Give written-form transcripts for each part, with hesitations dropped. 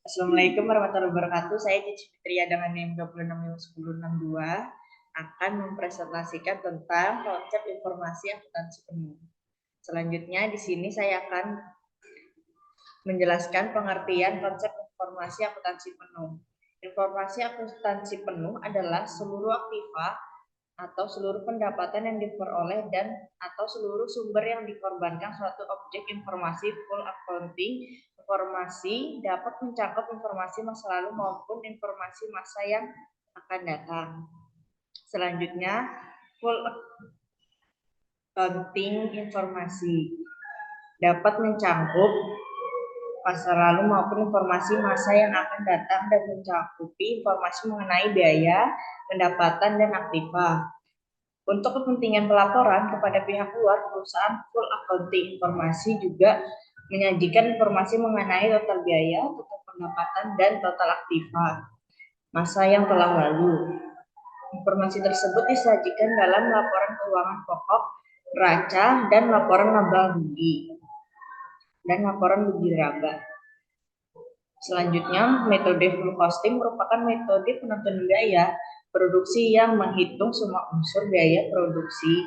Assalamualaikum warahmatullahi wabarakatuh. Saya Cici Fitria dengan NIM 261062 akan mempresentasikan tentang konsep informasi akuntansi penuh. Selanjutnya di sini saya akan menjelaskan pengertian konsep informasi akuntansi penuh. Informasi akuntansi penuh adalah seluruh aktiva atau seluruh pendapatan yang diperoleh dan atau seluruh sumber yang dikorbankan suatu objek informasi full accounting. Informasi dapat mencakup informasi masa lalu maupun informasi masa yang akan datang. Selanjutnya, full accounting informasi dapat mencakup masa lalu maupun informasi masa yang akan datang dan mencakupi informasi mengenai biaya, pendapatan, dan aktiva. Untuk kepentingan pelaporan kepada pihak luar, perusahaan full accounting informasi juga menyajikan informasi mengenai total biaya, total pendapatan, dan total aktiva masa yang telah lalu. Informasi tersebut disajikan dalam laporan keuangan pokok, neraca, dan laporan laba rugi, dan laporan rugi laba. Selanjutnya, metode full costing merupakan metode penentuan biaya produksi yang menghitung semua unsur biaya produksi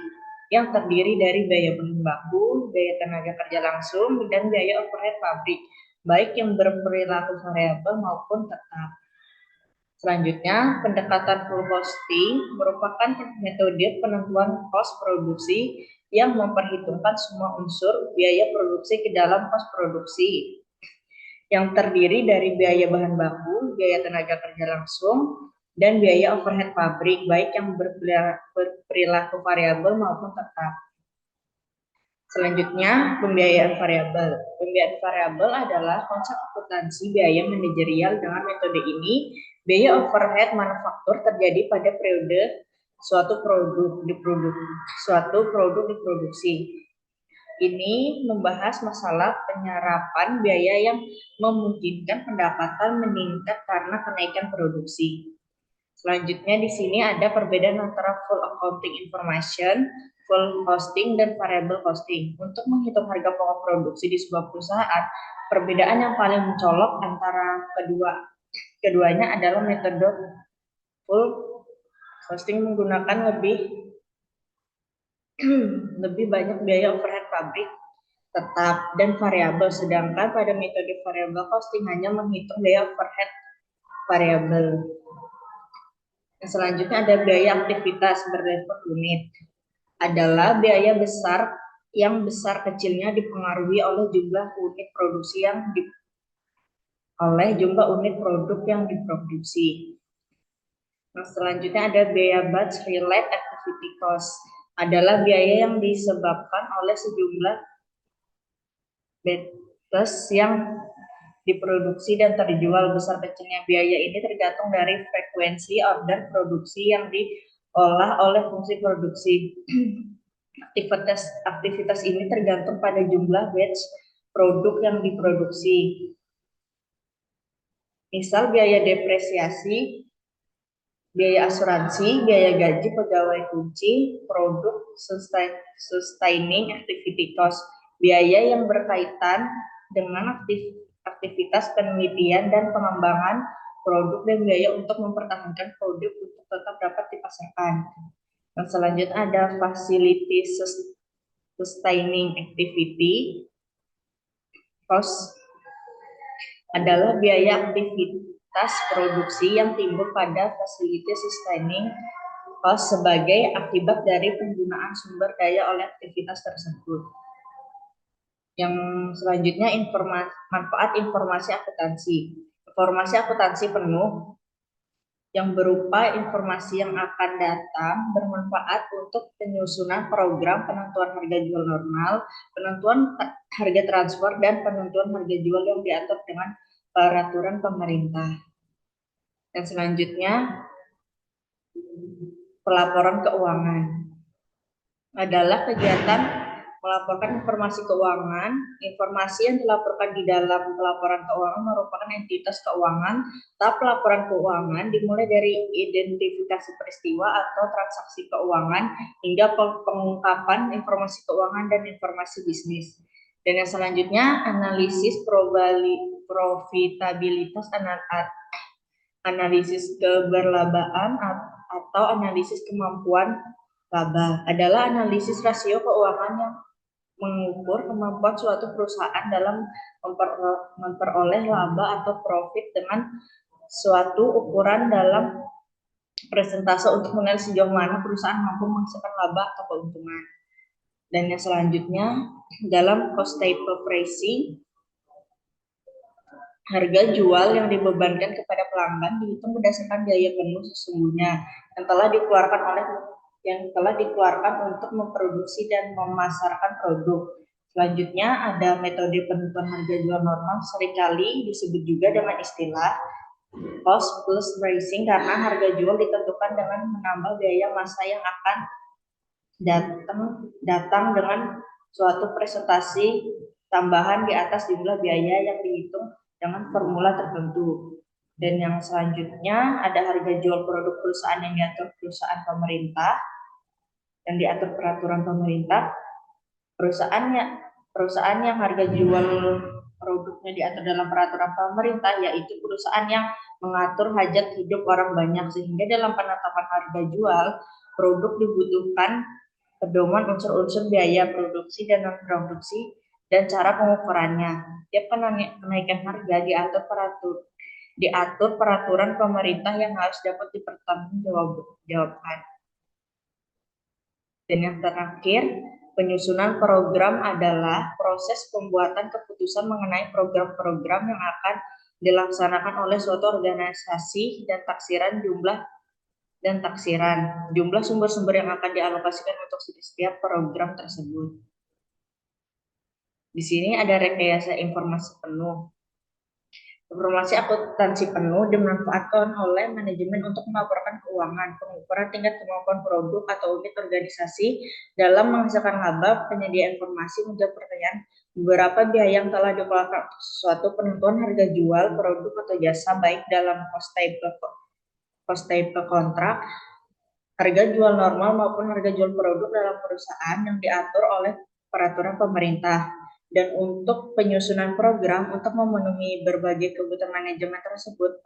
yang terdiri dari biaya bahan baku, biaya tenaga kerja langsung, dan biaya overhead pabrik, baik yang berperilaku variabel maupun tetap. Selanjutnya, pendekatan full costing merupakan metode penentuan cost produksi yang memperhitungkan semua unsur biaya produksi ke dalam cost produksi, yang terdiri dari biaya bahan baku, biaya tenaga kerja langsung, dan biaya overhead pabrik, baik yang berperilaku variabel maupun tetap. Selanjutnya, pembiayaan variabel. Pembiayaan variabel adalah konsep akuntansi biaya manajerial. Dengan metode ini, biaya overhead manufaktur terjadi pada periode suatu produk diproduksi. Ini membahas masalah penyerapan biaya yang memungkinkan pendapatan meningkat karena kenaikan produksi. Selanjutnya di sini ada perbedaan antara full accounting information, full costing, dan variable costing. Untuk menghitung harga pokok produksi di sebuah perusahaan, perbedaan yang paling mencolok antara keduanya adalah metode full costing menggunakan lebih banyak biaya overhead pabrik tetap dan variabel, sedangkan pada metode variable costing hanya menghitung biaya overhead variabel. Yang selanjutnya ada biaya aktivitas berlevel unit. Adalah biaya besar yang besar kecilnya dipengaruhi oleh jumlah unit produksi oleh jumlah unit produk yang diproduksi. Nah, selanjutnya ada biaya batch related activity cost. Adalah biaya yang disebabkan oleh sejumlah batches yang diproduksi dan terjual. Besar kecilnya biaya ini tergantung dari frekuensi order produksi yang diolah oleh fungsi produksi. Aktivitas ini tergantung pada jumlah batch produk yang diproduksi. Misal biaya depresiasi, biaya asuransi, biaya gaji pegawai kunci, produk sustaining activity cost, biaya yang berkaitan dengan aktivitas penelitian dan pengembangan produk, dan biaya untuk mempertahankan produk untuk tetap dapat dipasarkan. Dan selanjutnya ada facility sustaining activity cost, adalah biaya aktivitas produksi yang timbul pada facility sustaining cost sebagai akibat dari penggunaan sumber daya oleh aktivitas tersebut. Yang selanjutnya manfaat informasi akuntansi. Informasi akuntansi penuh yang berupa informasi yang akan datang bermanfaat untuk penyusunan program penentuan harga jual normal, penentuan harga transfer, dan penentuan harga jual yang diatur dengan peraturan pemerintah. Dan selanjutnya, pelaporan keuangan adalah kegiatan melaporkan informasi keuangan. Informasi yang dilaporkan di dalam pelaporan keuangan merupakan entitas keuangan. Tahap pelaporan keuangan dimulai dari identifikasi peristiwa atau transaksi keuangan hingga pengungkapan informasi keuangan dan informasi bisnis. Dan yang selanjutnya, analisis profitabilitas, analisis keberlabaan, atau analisis kemampuan laba. Adalah analisis rasio keuangan yang mengukur kemampuan suatu perusahaan dalam memperoleh laba atau profit dengan suatu ukuran dalam persentase untuk menilai sejauh mana perusahaan mampu menghasilkan laba atau keuntungan. Dan yang selanjutnya, dalam cost type pricing, harga jual yang dibebankan kepada pelanggan dihitung berdasarkan biaya penuh sesungguhnya yang telah dikeluarkan untuk memproduksi dan memasarkan produk. Selanjutnya ada metode penentuan harga jual normal, seringkali disebut juga dengan istilah cost plus pricing karena harga jual ditentukan dengan menambah biaya masa yang akan datang dengan suatu presentasi tambahan di atas jumlah biaya yang dihitung dengan formula tertentu. Dan yang selanjutnya ada harga jual produk perusahaan yang diatur perusahaan pemerintah, yang diatur peraturan pemerintah. Perusahaan yang harga jual produknya diatur dalam peraturan pemerintah, yaitu perusahaan yang mengatur hajat hidup orang banyak, sehingga dalam penetapan harga jual produk dibutuhkan pedoman unsur-unsur biaya produksi dan non-produksi dan cara pengukurannya. Tiap kenaikan harga diatur peraturan pemerintah yang harus dapat dipertanggungjawabkan. Dan yang terakhir, penyusunan program adalah proses pembuatan keputusan mengenai program-program yang akan dilaksanakan oleh suatu organisasi dan taksiran jumlah sumber-sumber yang akan dialokasikan untuk setiap program tersebut. Di sini ada rekayasa informasi penuh. Informasi akuntansi penuh dimanfaatkan oleh manajemen untuk melaporkan keuangan, pengukuran tingkat kemampuan produk atau unit organisasi dalam menghasilkan laba, penyedia informasi, menjawab pertanyaan beberapa biaya yang telah dikeluarkan untuk sesuatu, penentuan harga jual produk atau jasa baik dalam cost type kontrak, harga jual normal maupun harga jual produk dalam perusahaan yang diatur oleh peraturan pemerintah. Dan untuk penyusunan program untuk memenuhi berbagai kebutuhan manajemen tersebut,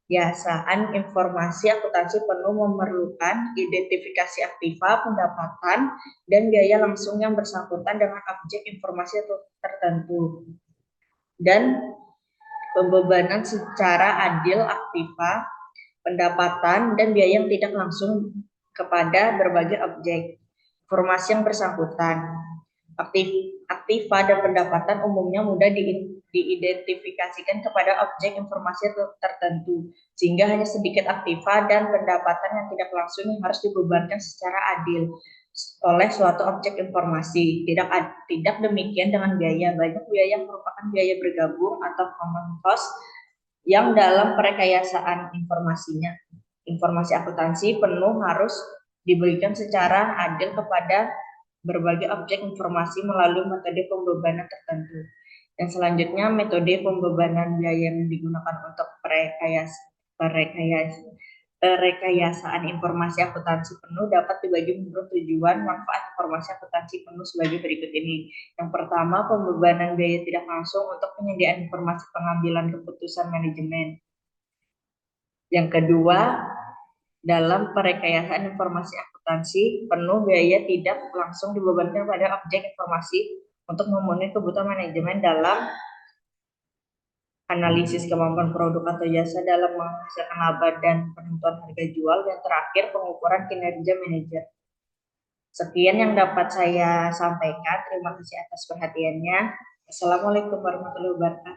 perekayasaan informasi akuntansi penuh memerlukan identifikasi aktiva, pendapatan, dan biaya langsung yang bersangkutan dengan objek informasi tertentu. Dan pembebanan secara adil aktiva, pendapatan, dan biaya yang tidak langsung kepada berbagai objek informasi yang bersangkutan. Aktiva dan pendapatan umumnya mudah diidentifikasikan kepada objek informasi tertentu, sehingga hanya sedikit aktiva dan pendapatan yang tidak langsung yang harus dibebankan secara adil oleh suatu objek informasi. Tidak demikian dengan biaya. Banyak biaya yang merupakan biaya bergabung atau common cost yang dalam perekayasaan informasi akuntansi penuh harus diberikan secara adil kepada berbagai objek informasi melalui metode pembebanan tertentu. Dan selanjutnya metode pembebanan biaya yang digunakan untuk perekayasaan informasi akuntansi penuh dapat dibagi menurut tujuan manfaat informasi akuntansi penuh sebagai berikut ini. Yang pertama, pembebanan biaya tidak langsung untuk penyediaan informasi pengambilan keputusan manajemen. Yang kedua, dalam perekayasaan informasi akuntansi penuh biaya tidak langsung dibebankan pada objek informasi untuk memenuhi kebutuhan manajemen dalam analisis kemampuan produk atau jasa dalam menghasilkan laba dan penentuan harga jual, dan terakhir pengukuran kinerja manajer. Sekian yang dapat saya sampaikan. Terima kasih atas perhatiannya. Assalamualaikum warahmatullahi wabarakatuh.